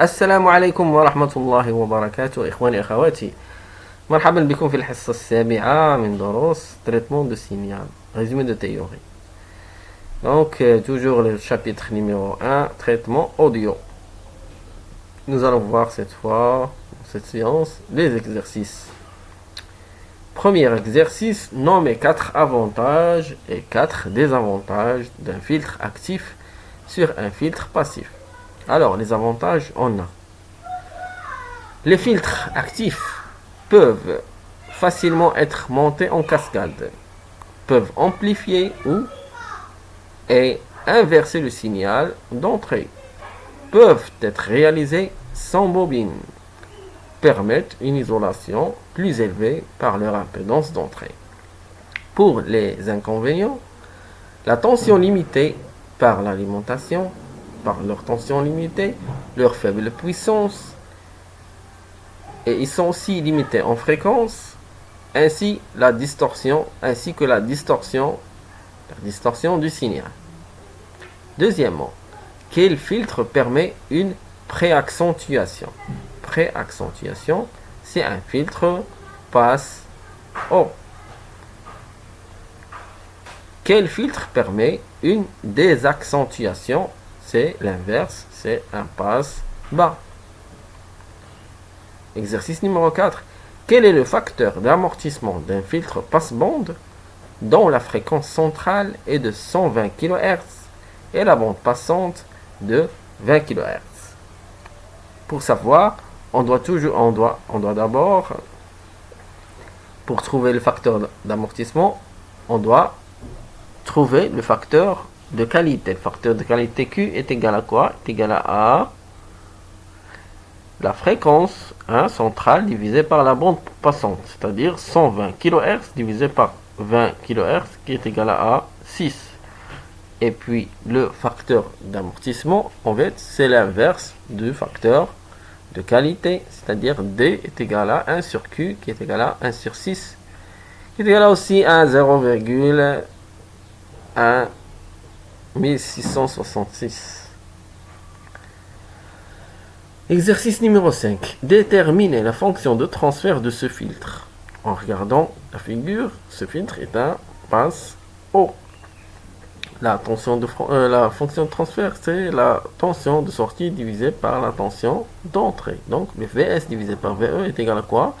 السلام عليكم ورحمة الله وبركاته إخواني أخواتي. مرحبا بكم في الحصة السابعة من دروس traitement de signal, résumé de théorie. Donc toujours le chapitre numéro 1, traitement audio. Nous allons voir cette fois, dans cette séance, les exercices. Premier exercice, nommer 4 avantages et 4 désavantages d'un filtre actif sur un filtre passif. Alors, les avantages, on a. Les filtres actifs peuvent facilement être montés en cascade, peuvent amplifier et inverser le signal d'entrée, peuvent être réalisés sans bobine, permettent une isolation plus élevée par leur impédance d'entrée. Pour les inconvénients, la tension limitée par l'alimentation, par leur tension limitée, leur faible puissance, et ils sont aussi limités en fréquence, ainsi que la distorsion du signal. Deuxièmement, quel filtre permet une préaccentuation? Préaccentuation, c'est un filtre passe haut. Quel filtre permet une désaccentuation? C'est l'inverse, c'est un passe bas. Exercice numéro 4. Quel est le facteur d'amortissement d'un filtre passe-bande dont la fréquence centrale est de 120 kHz et la bande passante de 20 kHz? Pour savoir, on doit d'abord, pour trouver le facteur d'amortissement, on doit trouver le facteur de qualité. Le facteur de qualité Q est égal à quoi? Est égal à la fréquence centrale divisée par la bande passante, c'est-à-dire 120 kHz divisé par 20 kHz qui est égal à 6. Et puis le facteur d'amortissement, en fait, c'est l'inverse du facteur de qualité, c'est-à-dire D est égal à 1 sur Q qui est égal à 1 sur 6, qui est égal à aussi à 0,1666. Exercice numéro 5. Déterminer la fonction de transfert de ce filtre. En regardant la figure, ce filtre est un passe haut. La fonction de transfert, c'est la tension de sortie divisée par la tension d'entrée. Donc, le Vs divisé par Ve est égal à quoi?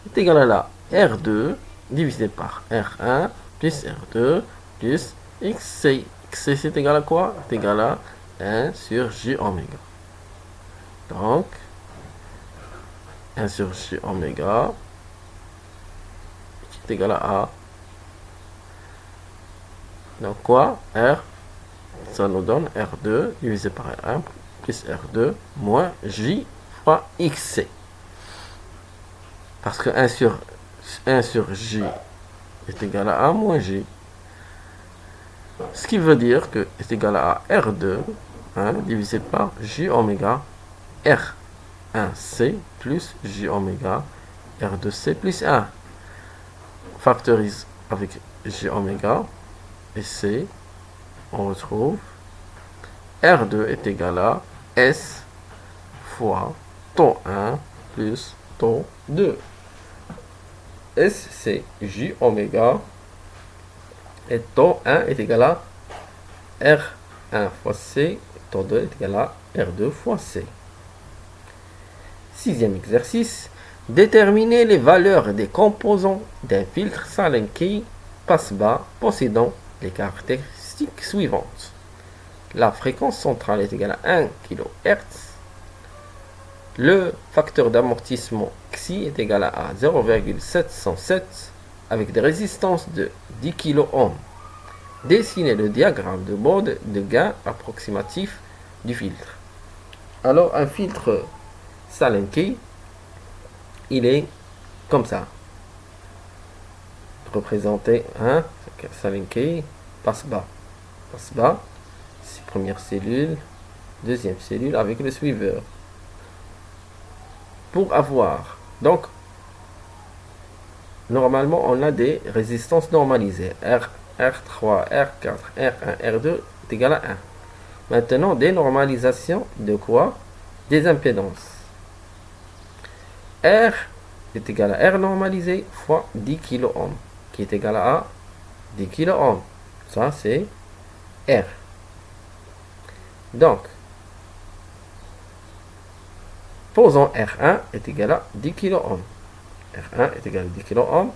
Est égal à la R2 divisé par R1 plus R2 plus XC. XC, c'est égal à quoi? C'est égal à 1 sur J oméga. Donc, 1 sur J oméga qui est égal à A. Donc quoi? R, ça nous donne R2 divisé par R1 plus R2 moins J fois XC. Parce que 1 sur J est égal à A moins J. Ce qui veut dire que est égal à R2 divisé par J oméga R1C plus J oméga R2C plus 1. On factorise avec J oméga et C, on retrouve R2 est égal à S fois taux 1 plus taux 2. S, c'est J oméga et taux 1 est égal à R1 fois C, taux 2 est égal à R2 fois C. Sixième exercice, déterminer les valeurs des composants d'un filtre Salenki passe-bas possédant les caractéristiques suivantes. La fréquence centrale est égale à 1 kHz. Le facteur d'amortissement Xi est égal à 0,707 avec des résistances de 10 kΩ. Dessiner le diagramme de mode de gain approximatif du filtre. Alors, un filtre Salenki, il est comme ça. Représenté, Salenki, passe bas. Passe bas, c'est première cellule, deuxième cellule avec le suiveur. Pour avoir, donc, normalement, on a des résistances normalisées. R3, R4, R1, R2 est égal à 1. Maintenant, dénormalisation de quoi? des impédances. R est égal à R normalisé fois 10 kΩ, qui est égal à 10 kΩ. Ça, c'est R. Donc, posons R1 est égal à 10 kΩ. R1 est égal à 10 kΩ.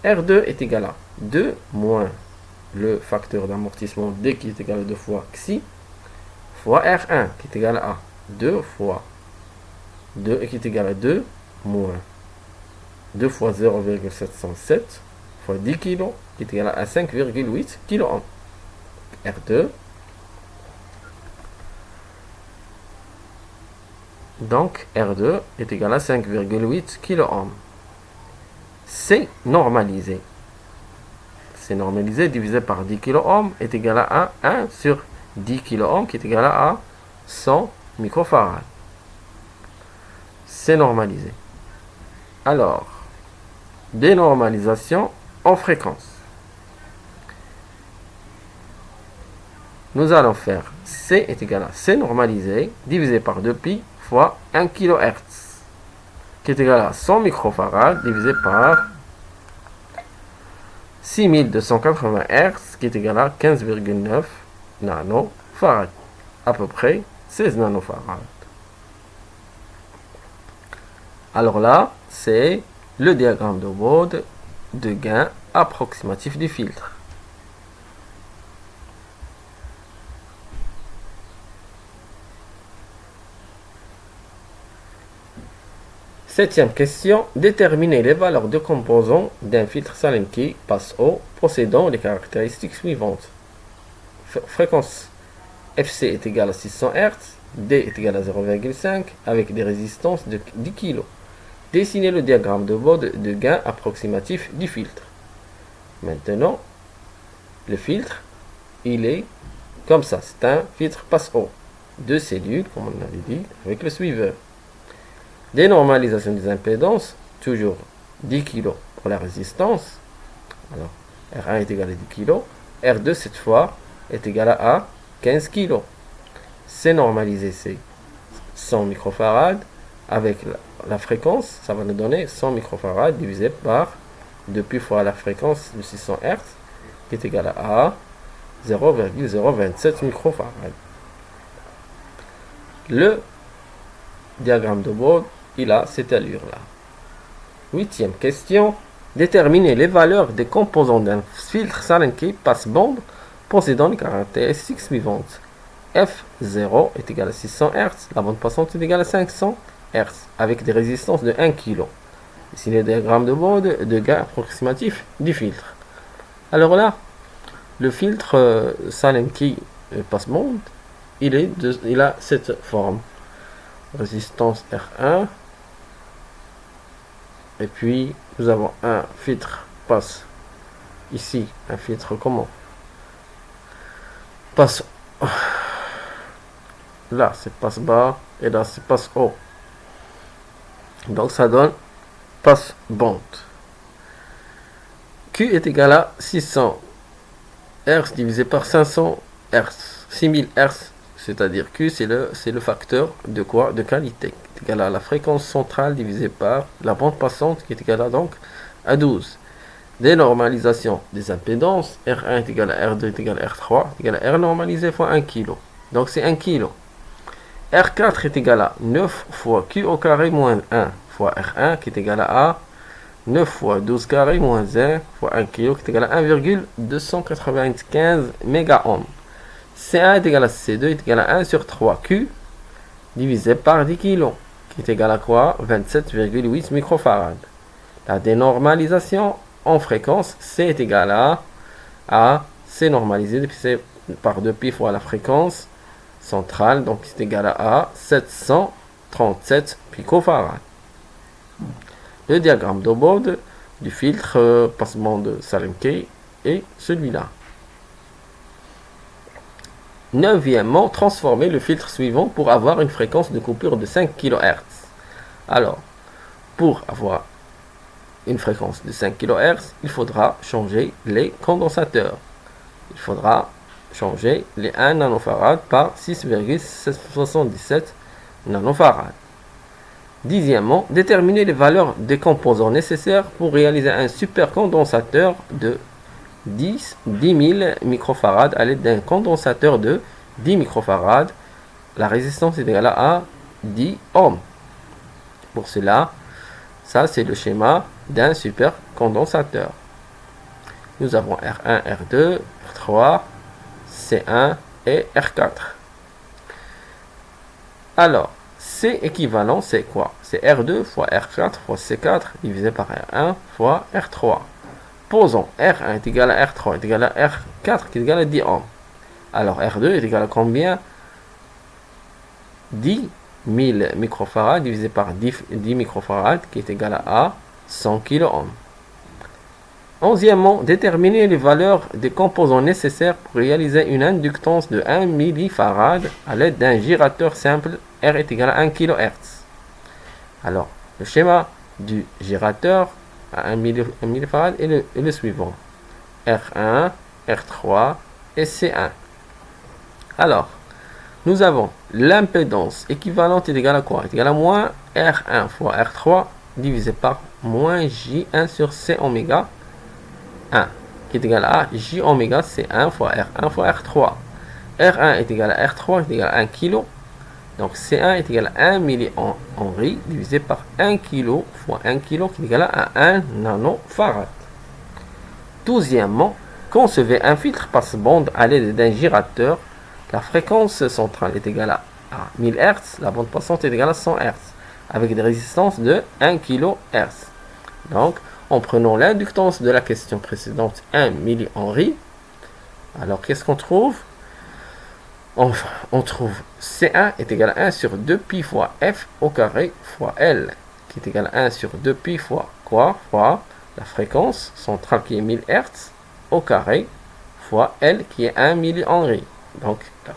R2 est égal à 2 moins le facteur d'amortissement D qui est égal à 2 fois Xi fois R1 qui est égal à 2 fois 2 et qui est égal à 2 moins 2 fois 0,707 fois 10 kg qui est égal à 5,8 kΩ. R2. Donc R2 est égal à 5,8 kΩ. C normalisé. C normalisé divisé par 10 kΩ est égal à 1 sur 10 kΩ qui est égal à 100 microfarads. C normalisé. Alors, dénormalisation en fréquence. Nous allons faire C est égal à C normalisé divisé par 2pi fois 1 kHz qui est égal à 100 microfarads divisé par 6280 Hz qui est égal à 15,9 nanofarads, à peu près 16 nanofarads. Alors là, c'est le diagramme de Bode de gain approximatif du filtre. Septième question, déterminer les valeurs de composants d'un filtre Salemki passe-haut possédant les caractéristiques suivantes. Fréquence FC est égale à 600 Hz, D est égal à 0,5 avec des résistances de 10 kg. Dessinez le diagramme de Bode de gain approximatif du filtre. Maintenant, le filtre, il est comme ça, c'est un filtre passe-haut. Deux cellules, comme on avait dit, avec le suiveur. Dénormalisation des impédances, toujours 10 kg pour la résistance. Alors, R1 est égal à 10 kg. R2, cette fois, est égal à 15 kg. C'est normalisé, c'est 100 microfarads. Avec la fréquence, ça va nous donner 100 microfarads divisé par 2pi fois la fréquence de 600 Hz, qui est égal à 0,027 microfarads. Le diagramme de Bode, il a cette allure-là. Huitième question. Déterminer les valeurs des composants d'un filtre Salemki passe-bande possédant les caractéristiques suivantes. F0 est égal à 600 Hz, la bande passante est égale à 500 Hz, avec des résistances de 1 kg. Ici le diagramme de Bode de gain approximatif du filtre. Alors là, le filtre Salemki passe-bande, il a cette forme. Résistance R1. Et puis, nous avons un filtre passe ici, un filtre comment passe là, c'est passe bas et là, c'est passe haut. Donc, ça donne passe bande. Q est égal à 600 Hz divisé par 500 Hz. 6000 Hz, c'est-à-dire Q, c'est le facteur de quoi? De qualité. Qui est égal à la fréquence centrale divisée par la bande passante qui est égale à donc à 12. Dénormalisation des impédances. R1 est égal à R2 est égal à R3 est égal à R normalisé fois 1 kg. Donc c'est 1 kg. R4 est égal à 9 fois Q au carré moins 1 fois R1 qui est égal à 9 fois 12 carré moins 1 fois 1 kg qui est égal à 1,295 mégaohms. C1 est égal à C2 est égal à 1 sur 3Q divisé par 10 kg qui est égal à quoi? 27,8 microfarads. La dénormalisation en fréquence, C est égal à C normalisé par 2pi fois la fréquence centrale, donc c'est égal à 737 picofarads. Le diagramme de Bode du filtre passement de Salemki est celui-là. Neuvièmement, transformer le filtre suivant pour avoir une fréquence de coupure de 5 kHz. Alors, pour avoir une fréquence de 5 kHz, il faudra changer les condensateurs. Il faudra changer les 1 nanofarad par 6,77 nanofarad. Dixièmement, déterminer les valeurs des composants nécessaires pour réaliser un supercondensateur de 10 000 microfarads à l'aide d'un condensateur de 10 microfarads. La résistance est égale à 10 ohms. Pour cela, ça c'est le schéma d'un supercondensateur. Nous avons R1, R2, R3, C1 et R4. Alors, C équivalent, c'est quoi? C'est R2 fois R4 fois C4 divisé par R1 fois R3. Posons R1 est égal à R3 est égal à R4 qui est égal à 10 ohms. Alors R2 est égal à combien? 10 000 microfarads divisé par 10 microfarads qui est égal à 100 kΩ. Onzièmement, déterminer les valeurs des composants nécessaires pour réaliser une inductance de 1 millifarad à l'aide d'un girateur simple R est égal à 1 kHz. Alors, le schéma du girateur à 1 millifarad est le suivant. R1, R3 et C1. Alors, nous avons l'impédance équivalente est égale à quoi? Est égale à moins R1 fois R3 divisé par moins J1 sur C oméga 1 qui est égal à J oméga C1 fois R1 fois R3. R1 est égal à R3 est égal à 1 kg. Donc C1 est égal à 1 millihenry divisé par 1 kg fois 1 kg qui est égal à 1 nanofarad. Douzièmement, concevez un filtre passe-bande à l'aide d'un girateur. La fréquence centrale est égale à 1000 Hz, la bande passante est égale à 100 Hz, avec des résistances de 1 kHz. Donc, en prenant l'inductance de la question précédente, 1 millihenry, alors qu'est-ce qu'on trouve? On trouve C1 est égal à 1 sur 2pi fois F au carré fois L, qui est égal à 1 sur 2pi fois quoi? Fois la fréquence centrale qui est 1000 Hz au carré fois L qui est 1 millihenry. Donc, le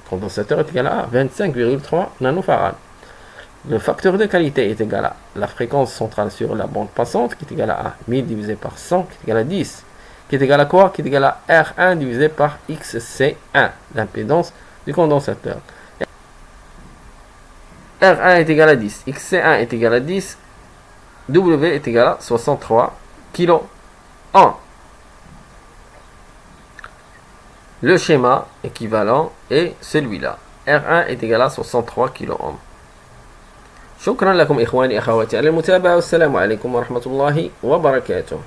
condensateur est égal à 25,3 nanofarad. Le facteur de qualité est égal à la fréquence centrale sur la bande passante, qui est égal à 1000 divisé par 100, qui est égal à 10, qui est égal à quoi? Qui est égal à R1 divisé par XC1, l'impédance du condensateur. R1 est égal à 10, XC1 est égal à 10, W est égal à 63 kΩ. Le schéma équivalent est celui-là. R1 est égal à 63 kΩ. شكرا لكم إخواني أخواتي على المتابعة والسلام عليكم ورحمة الله وبركاته.